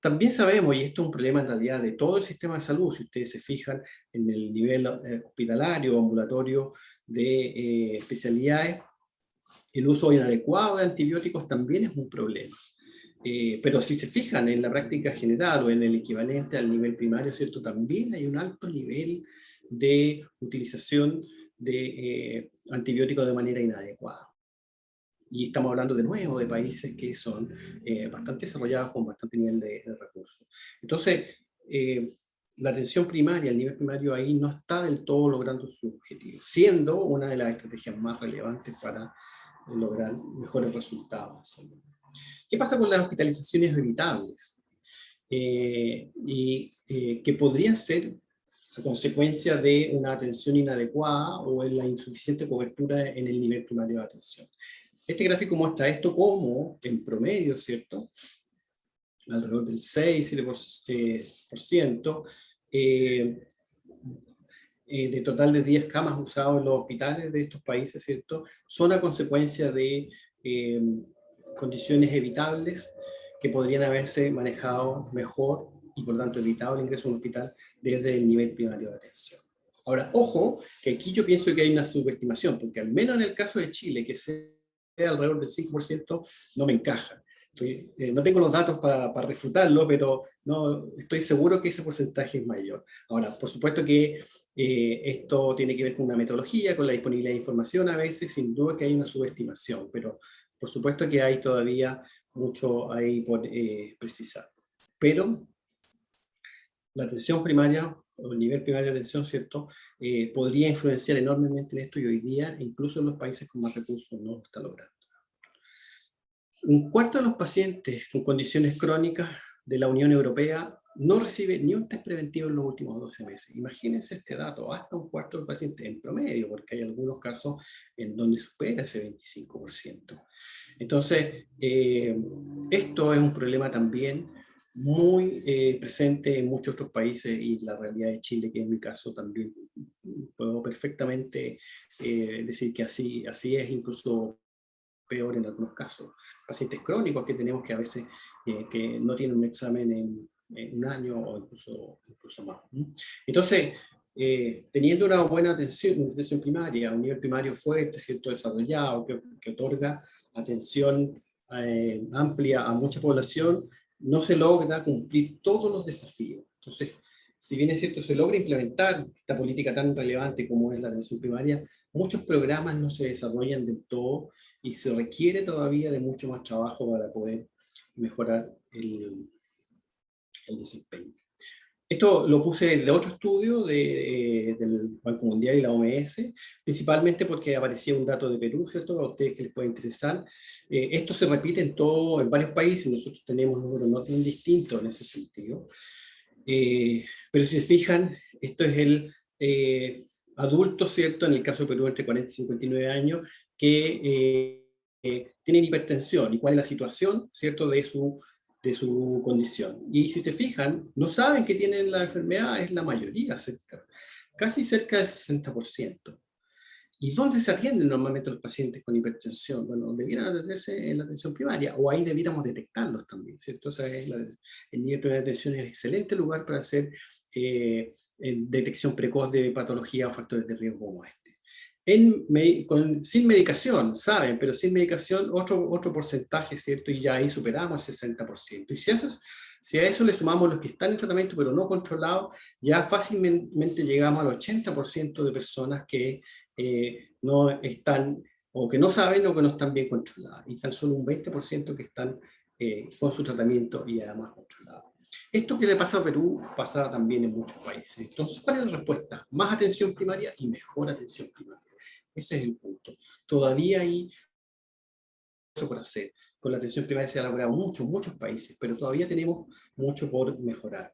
También sabemos, y esto es un problema en realidad de todo el sistema de salud, si ustedes se fijan en el nivel hospitalario o ambulatorio de especialidades, el uso inadecuado de antibióticos también es un problema. Pero si se fijan en la práctica general o en el equivalente al nivel primario, ¿cierto? También hay un alto nivel de utilización de antibióticos de manera inadecuada. Y estamos hablando de nuevo de países que son bastante desarrollados con bastante nivel de recursos. Entonces, la atención primaria, el nivel primario ahí no está del todo logrando su objetivo, siendo una de las estrategias más relevantes para lograr mejores resultados. ¿Qué pasa con las hospitalizaciones evitables? Que podrían ser a consecuencia de una atención inadecuada o en la insuficiente cobertura en el nivel primario de atención. Este gráfico muestra esto como, en promedio, ¿cierto? Alrededor del 6-7% de total de 10 camas usadas en los hospitales de estos países, ¿cierto? Son a consecuencia de condiciones evitables que podrían haberse manejado mejor y por tanto evitado el ingreso a un hospital desde el nivel primario de atención. Ahora, ojo, que aquí yo pienso que hay una subestimación, porque al menos en el caso de Chile, que se alrededor del 5%, no me encaja. No tengo los datos para refutarlo, pero no, estoy seguro que ese porcentaje es mayor. Ahora, por supuesto que esto tiene que ver con una metodología, con la disponibilidad de información a veces, sin duda que hay una subestimación, pero por supuesto que hay todavía mucho ahí por precisar. Pero la atención primaria, o el nivel primario de atención, ¿cierto? Podría influenciar enormemente en esto y hoy día, incluso en los países con más recursos, no lo está logrando. Un cuarto de los pacientes con condiciones crónicas de la Unión Europea no recibe ni un test preventivo en los últimos 12 meses. Imagínense este dato, hasta un cuarto de los pacientes en promedio, porque hay algunos casos en donde supera ese 25%. Entonces, esto es un problema también muy presente en muchos otros países y la realidad de Chile, que en mi caso también puedo perfectamente decir que así es, incluso peor en algunos casos. Pacientes crónicos que tenemos que a veces que no tienen un examen en un año o incluso más. Entonces, teniendo una buena atención primaria, un nivel primario fuerte, ¿cierto? Desarrollado, que otorga atención amplia a mucha población, no se logra cumplir todos los desafíos. Entonces, si bien es cierto, se logra implementar esta política tan relevante como es la atención primaria, muchos programas no se desarrollan del todo y se requiere todavía de mucho más trabajo para poder mejorar el desempeño. Esto lo puse de otro estudio del Banco Mundial y la OMS, principalmente porque aparecía un dato de Perú, ¿cierto? A ustedes que les puede interesar. Esto se repite en varios países, nosotros tenemos números no tan distintos en ese sentido. Pero si se fijan, esto es adultos, ¿cierto? En el caso de Perú, entre 40 y 59 años, que tienen hipertensión y cuál es la situación, ¿cierto?, de su condición. Y si se fijan, no saben que tienen la enfermedad, es la mayoría, casi cerca del 60%. ¿Y dónde se atienden normalmente los pacientes con hipertensión? Bueno, debieran atenderse en la atención primaria, o ahí debiéramos detectarlos también, ¿cierto? O sea, el nivel primaria de atención es un excelente lugar para hacer detección precoz de patología o factores de riesgo como este. Sin medicación, saben, pero sin medicación otro porcentaje, ¿cierto? Y ya ahí superamos el 60%. Y si a eso le sumamos los que están en tratamiento pero no controlados, ya fácilmente llegamos al 80% de personas que no están, o que no saben o que no están bien controladas. Y tan solo un 20% que están con su tratamiento y además controlados. Esto que le pasa a Perú pasa también en muchos países. Entonces, ¿cuál es la respuesta? Más atención primaria y mejor atención primaria. Ese es el punto. Todavía hay mucho por hacer. Con la atención primaria se ha logrado muchos países, pero todavía tenemos mucho por mejorar.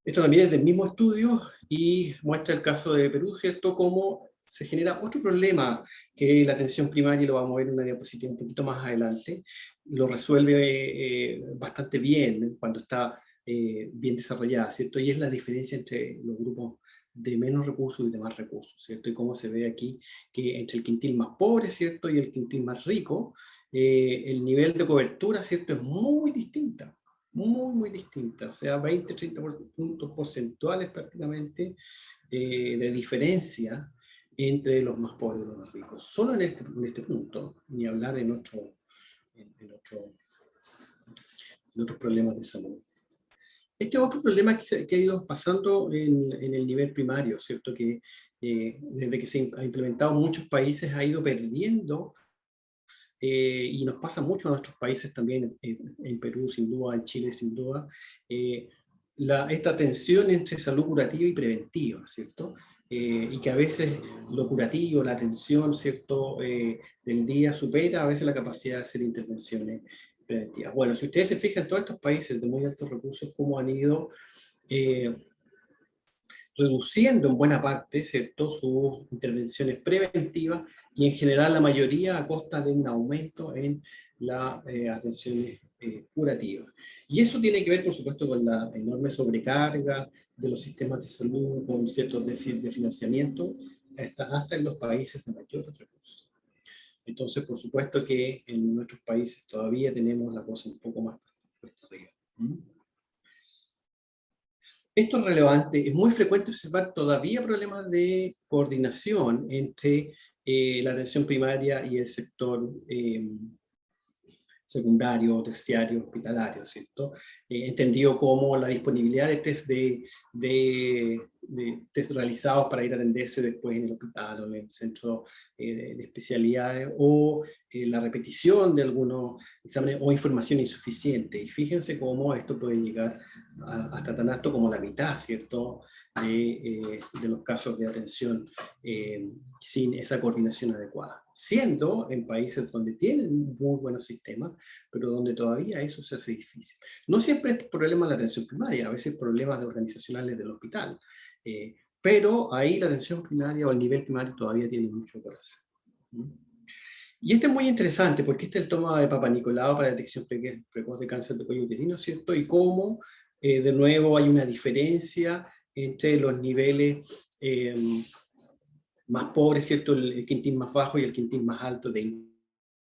Esto también es del mismo estudio y muestra el caso de Perú, ¿cierto? Cómo se genera otro problema que la atención primaria, y lo vamos a ver en una diapositiva un poquito más adelante, lo resuelve bastante bien cuando está bien desarrollada, ¿cierto? Y es la diferencia entre los grupos de menos recursos y de más recursos, ¿cierto? Y cómo se ve aquí que entre el quintil más pobre, ¿cierto? Y el quintil más rico, el nivel de cobertura, ¿cierto? Es muy distinta. Muy distinta, o sea, 20-30 puntos porcentuales prácticamente de diferencia entre los más pobres y los más ricos. Solo en este punto, ni hablar en otros problemas de salud. Este es otro problema que ha ido pasando en el nivel primario, ¿cierto? Que desde que se ha implementado en muchos países ha ido perdiendo. Y nos pasa mucho a nuestros países también, en Perú sin duda, en Chile sin duda, esta tensión entre salud curativa y preventiva, ¿cierto? Y que a veces lo curativo, la atención, ¿cierto?, del día supera a veces la capacidad de hacer intervenciones preventivas. Bueno, si ustedes se fijan, todos estos países de muy altos recursos, cómo han ido reduciendo en buena parte, ¿cierto?, sus intervenciones preventivas y en general la mayoría a costa de un aumento en las atenciones curativas. Y eso tiene que ver, por supuesto, con la enorme sobrecarga de los sistemas de salud, con ciertos déficits de financiamiento, hasta en los países de mayores recursos. Entonces, por supuesto que en nuestros países todavía tenemos la cosa un poco más cuesta arriba. Esto es relevante, es muy frecuente observar todavía problemas de coordinación entre la atención primaria y el sector secundario, terciario, hospitalario, ¿cierto? Entendido como la disponibilidad de test realizados para ir a atenderse después en el hospital o en el centro de especialidades, o la repetición de algunos exámenes o información insuficiente. Y fíjense cómo esto puede llegar hasta tan alto como la mitad, ¿cierto?, de los casos de atención sin esa coordinación adecuada. Siendo en países donde tienen muy buenos sistemas, pero donde todavía eso se hace difícil. No siempre es problema de la atención primaria, a veces problemas organizacionales del hospital, pero ahí la atención primaria o el nivel primario todavía tiene mucho por hacer. Y este es muy interesante porque este es el toma de Papa Nicolau para detección precoz de cáncer de cuello uterino, ¿cierto? Y cómo, de nuevo, hay una diferencia entre los niveles más pobres, ¿cierto? El quintil más bajo y el quintil más alto de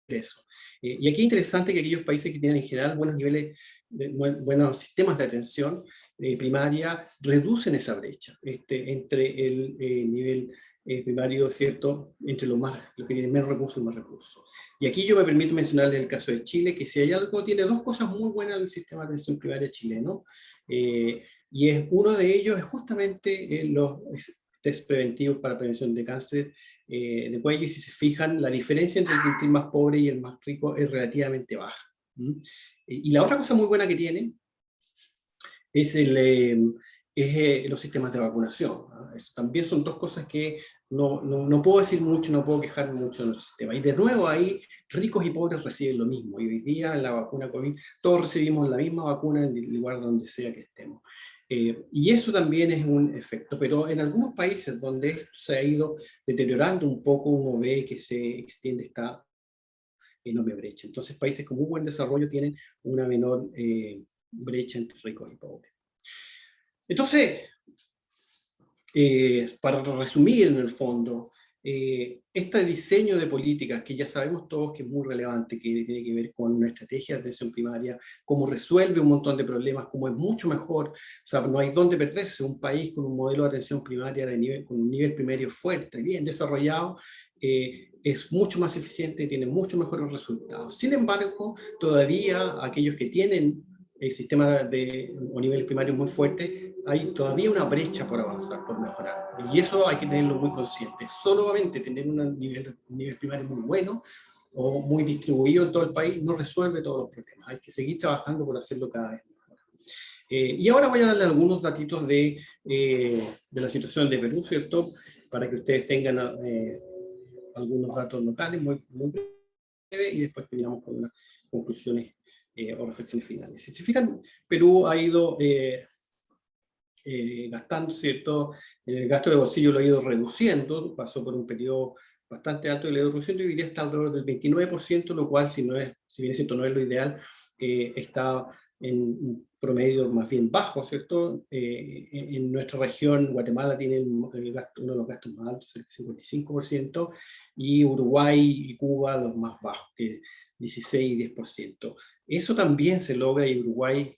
ingreso. Y aquí es interesante que aquellos países que tienen en general buenos niveles, buenos sistemas de atención primaria, reducen esa brecha entre el nivel primario, ¿cierto?, entre los que tienen menos recursos y más recursos. Y aquí yo me permito mencionarles el caso de Chile, que si hay algo, tiene dos cosas muy buenas del sistema de atención primaria chileno, y uno de ellos es justamente los test preventivos para prevención de cáncer de cuello, y si se fijan, la diferencia entre el quintil más pobre y el más rico es relativamente baja. Y la otra cosa muy buena que tiene es los sistemas de vacunación. También son dos cosas que no puedo decir mucho, no puedo quejarme mucho de nuestro sistema. Y de nuevo ahí, ricos y pobres reciben lo mismo. Y hoy día en la vacuna COVID, todos recibimos la misma vacuna en el lugar donde sea que estemos. Y eso también es un efecto, pero en algunos países donde esto se ha ido deteriorando un poco, uno ve que se extiende esta enorme brecha. Entonces países con muy buen desarrollo tienen una menor brecha entre ricos y pobres. Entonces, para resumir en el fondo, este diseño de políticas que ya sabemos todos que es muy relevante, que tiene que ver con una estrategia de atención primaria, cómo resuelve un montón de problemas, cómo es mucho mejor, o sea, no hay dónde perderse. Un país con un modelo de atención primaria con un nivel primario fuerte, bien desarrollado, es mucho más eficiente y tiene mucho mejores resultados. Sin embargo, todavía aquellos que tienen el sistema de o nivel primario muy fuerte, hay todavía una brecha por avanzar, por mejorar. Y eso hay que tenerlo muy consciente. Solamente tener un nivel primario muy bueno o muy distribuido en todo el país no resuelve todos los problemas. Hay que seguir trabajando por hacerlo cada vez mejor. Y ahora voy a darle algunos datitos de la situación de Perú, ¿cierto? Para que ustedes tengan algunos datos locales muy, muy breves y después terminamos con unas conclusiones o reflexiones finales. Si se fijan, Perú ha ido gastando, ¿cierto? El gasto de bolsillo lo ha ido reduciendo, pasó por un periodo bastante alto y lo ha ido reduciendo y hoy día está alrededor del 29%, lo cual, si bien cierto no es lo ideal, está en un promedio más bien bajo, ¿cierto? En nuestra región, Guatemala tiene uno de los gastos más altos, el 55%, y Uruguay y Cuba los más bajos, que 16 y 10%. Eso también se logra y Uruguay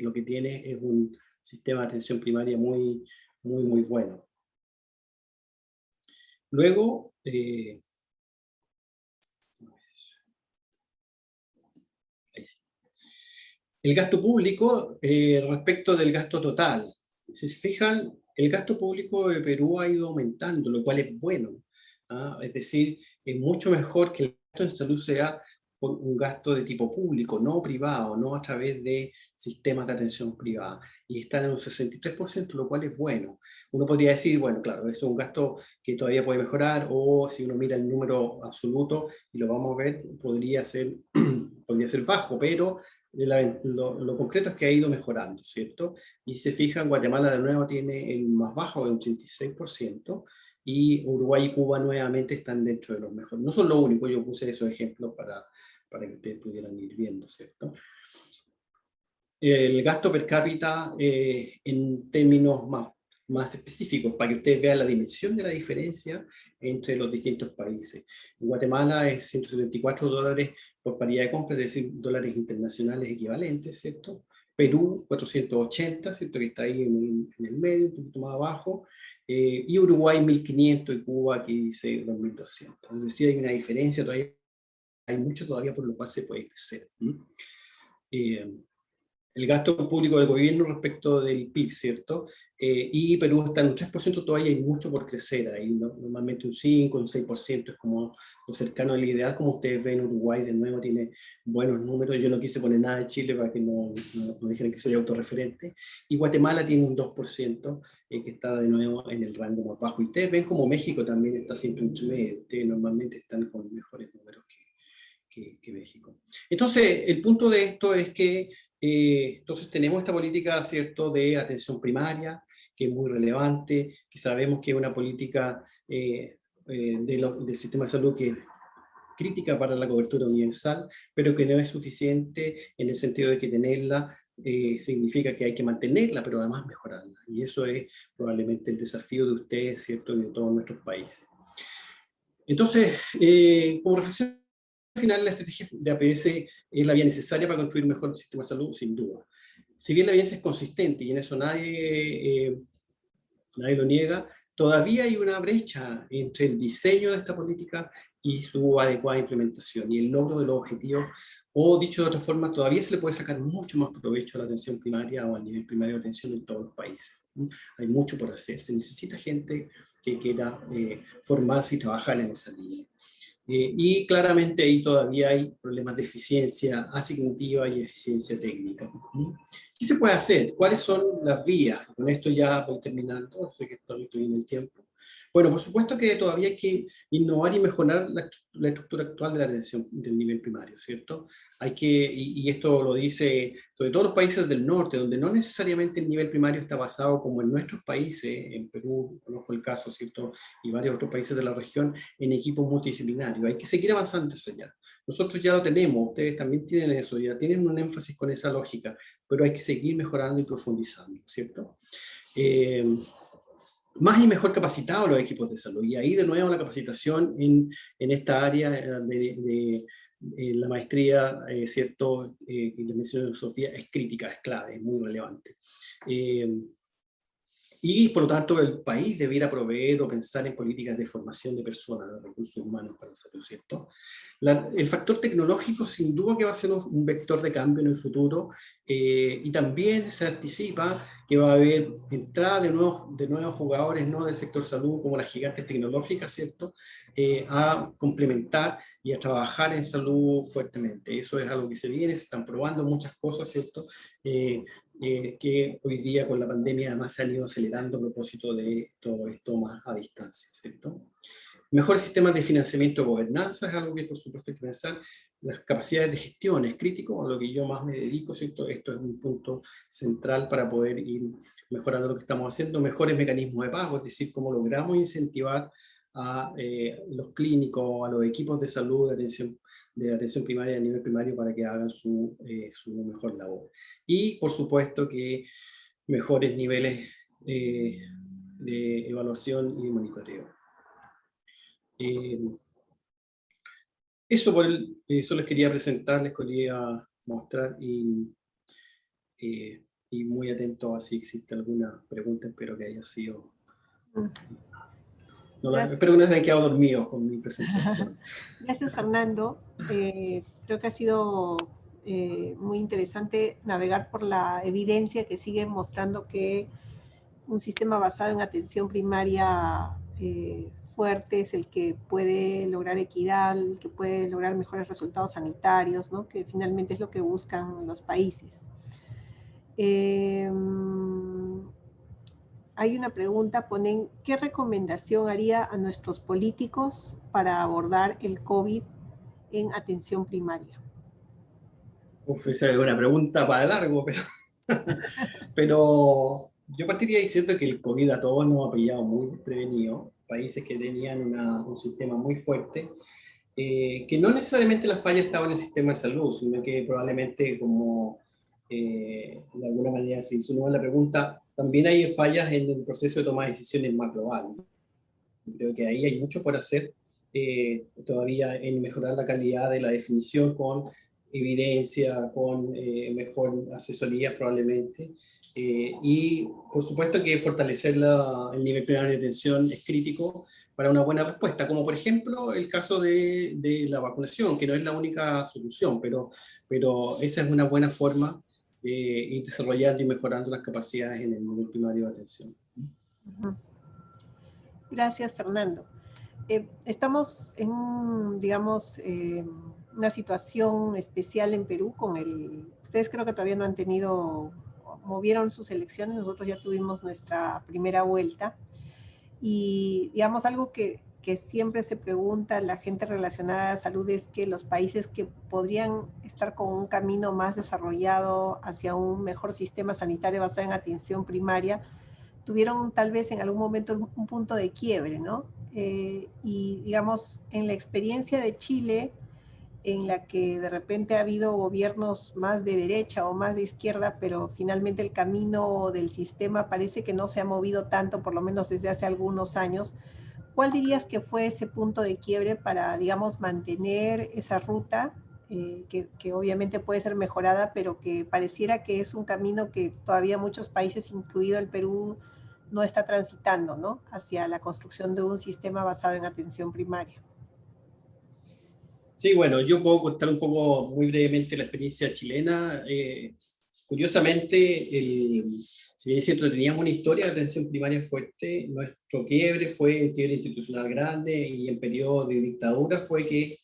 lo que tiene es un sistema de atención primaria muy, muy, muy bueno. Luego, el gasto público respecto del gasto total. Si se fijan, el gasto público de Perú ha ido aumentando, lo cual es bueno. Es decir, es mucho mejor que el gasto en salud sea un gasto de tipo público, no privado, no a través de sistemas de atención privada. Y está en un 63%, lo cual es bueno. Uno podría decir, bueno, claro, eso es un gasto que todavía puede mejorar, o si uno mira el número absoluto, y lo vamos a ver, podría ser bajo, pero lo concreto es que ha ido mejorando, ¿cierto? Y se fijan, Guatemala de nuevo tiene el más bajo, el 86%, y Uruguay y Cuba nuevamente están dentro de los mejores. No son lo único, yo puse esos ejemplos para que ustedes pudieran ir viendo, ¿cierto? El gasto per cápita en términos más específicos, para que ustedes vean la dimensión de la diferencia entre los distintos países. En Guatemala es $174 por paridad de compra, es decir, dólares internacionales equivalentes, ¿cierto? Perú, 480, ¿cierto? Que está ahí en el medio, un poquito más abajo. Y Uruguay, 1.500, y Cuba, aquí dice 2.200. Es decir, hay una diferencia todavía, hay mucho todavía por lo cual se puede crecer. El gasto público del gobierno respecto del PIB, ¿cierto? Y Perú está en un 3%, todavía hay mucho por crecer ahí, ¿no? Normalmente un 5, un 6% es como lo cercano al ideal. Como ustedes ven, Uruguay de nuevo tiene buenos números. Yo no quise poner nada de Chile para que no dijeran que soy autorreferente. Y Guatemala tiene un 2%, que está de nuevo en el rango más bajo. Y ustedes ven como México también está siempre entre medio. Ustedes normalmente están con mejores números que México. Entonces, el punto de esto es que entonces tenemos esta política, ¿cierto?, de atención primaria, que es muy relevante, que sabemos que es una política del sistema de salud que es crítica para la cobertura universal, pero que no es suficiente en el sentido de que tenerla significa que hay que mantenerla, pero además mejorarla. Y eso es probablemente el desafío de ustedes, ¿cierto?, y de todos nuestros países. Entonces, como reflexión final, la estrategia de APS es la vía necesaria para construir un mejor sistema de salud, sin duda. Si bien la evidencia es consistente, y en eso nadie lo niega, todavía hay una brecha entre el diseño de esta política y su adecuada implementación, y el logro de los objetivos, o dicho de otra forma, todavía se le puede sacar mucho más provecho a la atención primaria o al nivel primario de atención en todos los países. Hay mucho por hacer, se necesita gente que quiera formarse y trabajar en esa línea. Y claramente ahí todavía hay problemas de eficiencia asignativa y eficiencia técnica. ¿Qué se puede hacer? ¿Cuáles son las vías? Con esto ya voy terminando, sé que estoy en el tiempo. Bueno, por supuesto que todavía hay que innovar y mejorar la estructura actual de la atención del nivel primario, ¿cierto? Hay que, y esto lo dice sobre todo los países del norte, donde no necesariamente el nivel primario está basado como en nuestros países, en Perú, conozco el caso, ¿cierto? Y varios otros países de la región, en equipos multidisciplinarios. Hay que seguir avanzando hacia allá. Nosotros ya lo tenemos, ustedes también tienen eso, ya tienen un énfasis con esa lógica, pero hay que seguir mejorando y profundizando, ¿cierto? Más y mejor capacitados los equipos de salud. Y ahí de nuevo la capacitación en esta área de la maestría, ¿cierto? Que les mencioné, Sofía, es crítica, es clave, es muy relevante. Y por lo tanto el país debiera proveer o pensar en políticas de formación de personas, de recursos humanos para la salud, ¿cierto? El factor tecnológico sin duda que va a ser un vector de cambio en el futuro, y también se anticipa que va a haber entrada de nuevos jugadores, no del sector salud como las gigantes tecnológicas, ¿cierto? A complementar y a trabajar en salud fuertemente. Eso es algo que se viene, se están probando muchas cosas, ¿cierto? Que hoy día con la pandemia además se han ido acelerando a propósito de todo esto más a distancia, ¿cierto? Mejores sistemas de financiamiento y gobernanza es algo que por supuesto hay que pensar. Las capacidades de gestión es crítico, a lo que yo más me dedico, ¿cierto? Esto es un punto central para poder ir mejorando lo que estamos haciendo. Mejores mecanismos de pago, es decir, cómo logramos incentivar a los clínicos, a los equipos de salud, de atención primaria a nivel primario para que hagan su mejor labor. Y por supuesto que mejores niveles de evaluación y de monitoreo. Eso les quería presentar, les quería mostrar y muy atento a si existe alguna pregunta. Espero que haya sido... espero que no se hayan quedado dormidos con mi presentación. Gracias, Fernando. Creo que ha sido muy interesante navegar por la evidencia que sigue mostrando que un sistema basado en atención primaria fuerte es el que puede lograr equidad, el que puede lograr mejores resultados sanitarios, ¿no? Que finalmente es lo que buscan los países. Hay una pregunta, ponen, ¿qué recomendación haría a nuestros políticos para abordar el COVID en atención primaria? Uf, esa es una pregunta para largo, pero yo partiría diciendo que el COVID a todos nos ha pillado muy desprevenidos. Países que tenían un sistema muy fuerte, que no necesariamente la falla estaba en el sistema de salud, sino que probablemente como de alguna manera se insinuó en la pregunta, también hay fallas en el proceso de toma de decisiones más global. Creo que ahí hay mucho por hacer todavía en mejorar la calidad de la definición con evidencia, con mejor asesoría probablemente. Y por supuesto que fortalecer el nivel primario de atención es crítico para una buena respuesta, como por ejemplo el caso de la vacunación, que no es la única solución, pero esa es una buena forma de ir desarrollando y mejorando las capacidades en el nivel primario de atención. Gracias, Fernando. Estamos en, digamos, una situación especial en Perú con ustedes creo que todavía no han movieron sus elecciones, nosotros ya tuvimos nuestra primera vuelta y digamos algo que siempre se pregunta la gente relacionada a salud es que los países que podrían estar con un camino más desarrollado hacia un mejor sistema sanitario basado en atención primaria, tuvieron tal vez en algún momento un punto de quiebre, ¿no? Y digamos, en la experiencia de Chile, en la que de repente ha habido gobiernos más de derecha o más de izquierda, pero finalmente el camino del sistema parece que no se ha movido tanto, por lo menos desde hace algunos años. ¿Cuál dirías que fue ese punto de quiebre para, digamos, mantener esa ruta, que obviamente puede ser mejorada, pero que pareciera que es un camino que todavía muchos países, incluido el Perú, no está transitando, ¿no? Hacia la construcción de un sistema basado en atención primaria? Sí, bueno, yo puedo contar un poco muy brevemente la experiencia chilena. Curiosamente, si bien es cierto, teníamos una historia de atención primaria fuerte, nuestro quiebre fue un quiebre institucional grande y en periodo de dictadura fue que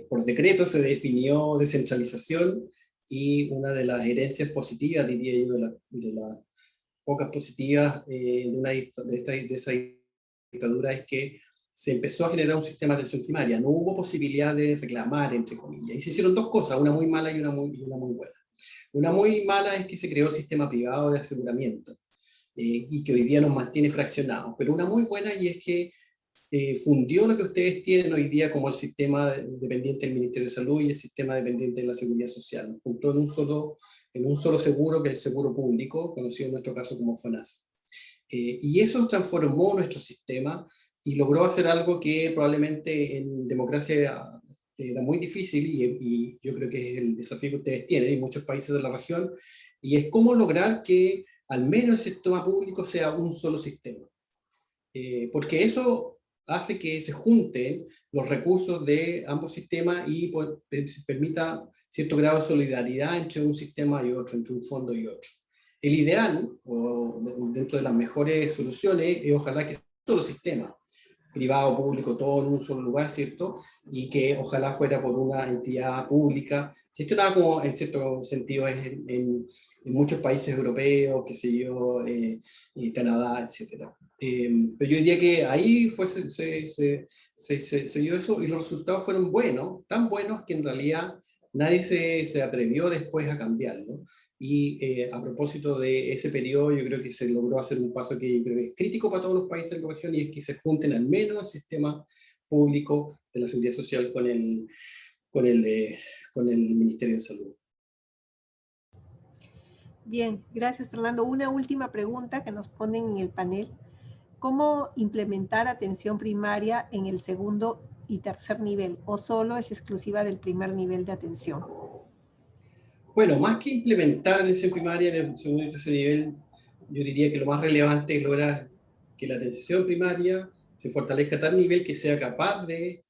por decreto se definió descentralización y una de las herencias positivas, diría yo, de las pocas positivas de esa dictadura es que se empezó a generar un sistema de atención primaria, no hubo posibilidad de reclamar, entre comillas, y se hicieron dos cosas, una muy mala y una muy buena. Una muy mala es que se creó el sistema privado de aseguramiento, y que hoy día nos mantiene fraccionados, pero una muy buena y es que fundió lo que ustedes tienen hoy día como el sistema dependiente del Ministerio de Salud y el sistema dependiente de la Seguridad Social. Nos juntó en un solo seguro, que es el seguro público, conocido en nuestro caso como FONASA. Y eso transformó nuestro sistema y logró hacer algo que probablemente en democracia era muy difícil, y yo creo que es el desafío que ustedes tienen en muchos países de la región, y es cómo lograr que al menos el sistema público sea un solo sistema. Porque eso hace que se junten los recursos de ambos sistemas y permita cierto grado de solidaridad entre un sistema y otro, entre un fondo y otro. El ideal, o dentro de las mejores soluciones, es ojalá que sea un solo sistema, privado, público, todo en un solo lugar, ¿cierto? Y que ojalá fuera por una entidad pública, gestionada como en cierto sentido es en muchos países europeos, qué sé yo, Canadá, etc. Pero yo diría que ahí se dio eso y los resultados fueron buenos, tan buenos que en realidad nadie se atrevió después a cambiarlo. Y a propósito de ese periodo, yo creo que se logró hacer un paso que yo creo que es crítico para todos los países de la región, y es que se junten al menos el sistema público de la seguridad social con el Ministerio de Salud. Bien, gracias Fernando. Una última pregunta que nos ponen en el panel. ¿Cómo implementar atención primaria en el segundo y tercer nivel? ¿O solo es exclusiva del primer nivel de atención? Bueno, más que implementar atención primaria en el segundo y tercer nivel, yo diría que lo más relevante es lograr que la atención primaria se fortalezca a tal nivel que sea capaz de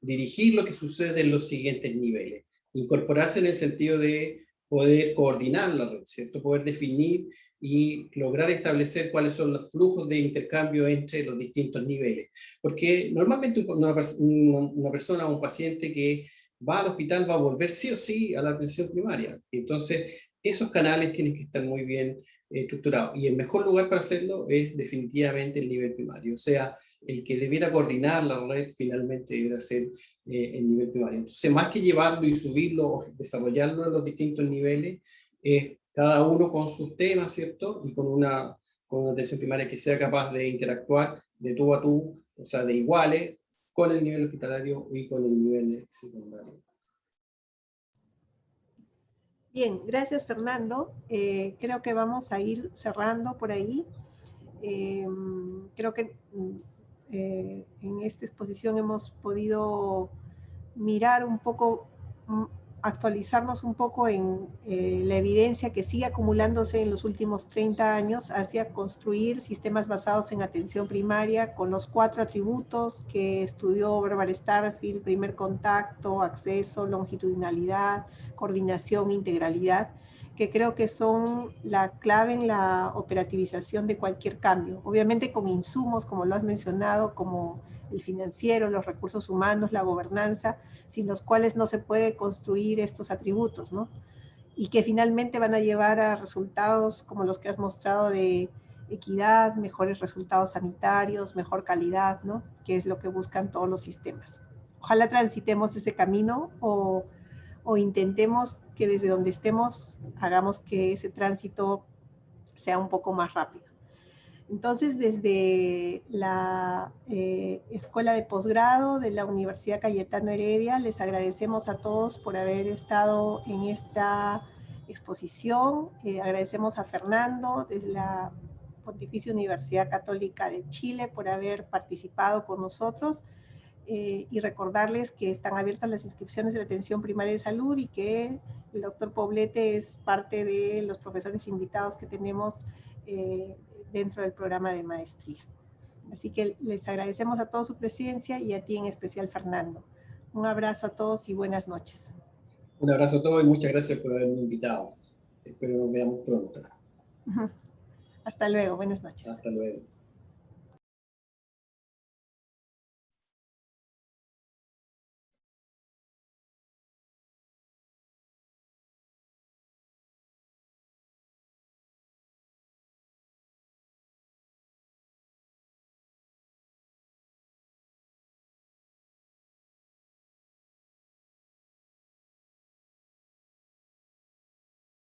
dirigir lo que sucede en los siguientes niveles. Incorporarse en el sentido de poder coordinar la red, ¿cierto? Poder definir y lograr establecer cuáles son los flujos de intercambio entre los distintos niveles. Porque normalmente una persona o un paciente que va al hospital va a volver sí o sí a la atención primaria. Entonces, esos canales tienen que estar muy bien estructurados. Y el mejor lugar para hacerlo es definitivamente el nivel primario. O sea, el que debiera coordinar la red finalmente debiera ser el nivel primario. Entonces, más que llevarlo y subirlo o desarrollarlo en los distintos niveles, cada uno con sus temas, ¿cierto? Y con una atención primaria que sea capaz de interactuar de tú a tú, o sea, de iguales, con el nivel hospitalario y con el nivel secundario. Bien, gracias Fernando. Creo que vamos a ir cerrando por ahí. Creo que en esta exposición hemos podido mirar un poco, actualizarnos un poco en la evidencia que sigue acumulándose en los últimos 30 años hacia construir sistemas basados en atención primaria con los 4 atributos que estudió Barbara Starfield: primer contacto, acceso, longitudinalidad, coordinación, integralidad, que creo que son la clave en la operativización de cualquier cambio. Obviamente con insumos, como lo has mencionado, como el financiero, los recursos humanos, la gobernanza, sin los cuales no se puede construir estos atributos, ¿no? Y que finalmente van a llevar a resultados como los que has mostrado de equidad, mejores resultados sanitarios, mejor calidad, ¿no? Que es lo que buscan todos los sistemas. Ojalá transitemos ese camino o intentemos que desde donde estemos hagamos que ese tránsito sea un poco más rápido. Entonces, desde la Escuela de Posgrado de la Universidad Cayetano Heredia, les agradecemos a todos por haber estado en esta exposición. Agradecemos a Fernando desde la Pontificia Universidad Católica de Chile por haber participado con nosotros. Y recordarles que están abiertas las inscripciones de la atención primaria de salud y que el doctor Poblete es parte de los profesores invitados que tenemos dentro del programa de maestría. Así que les agradecemos a todos su presencia y a ti en especial, Fernando. Un abrazo a todos y buenas noches. Un abrazo a todos y muchas gracias por haberme invitado. Espero nos veamos pronto. Hasta luego, buenas noches. Hasta luego.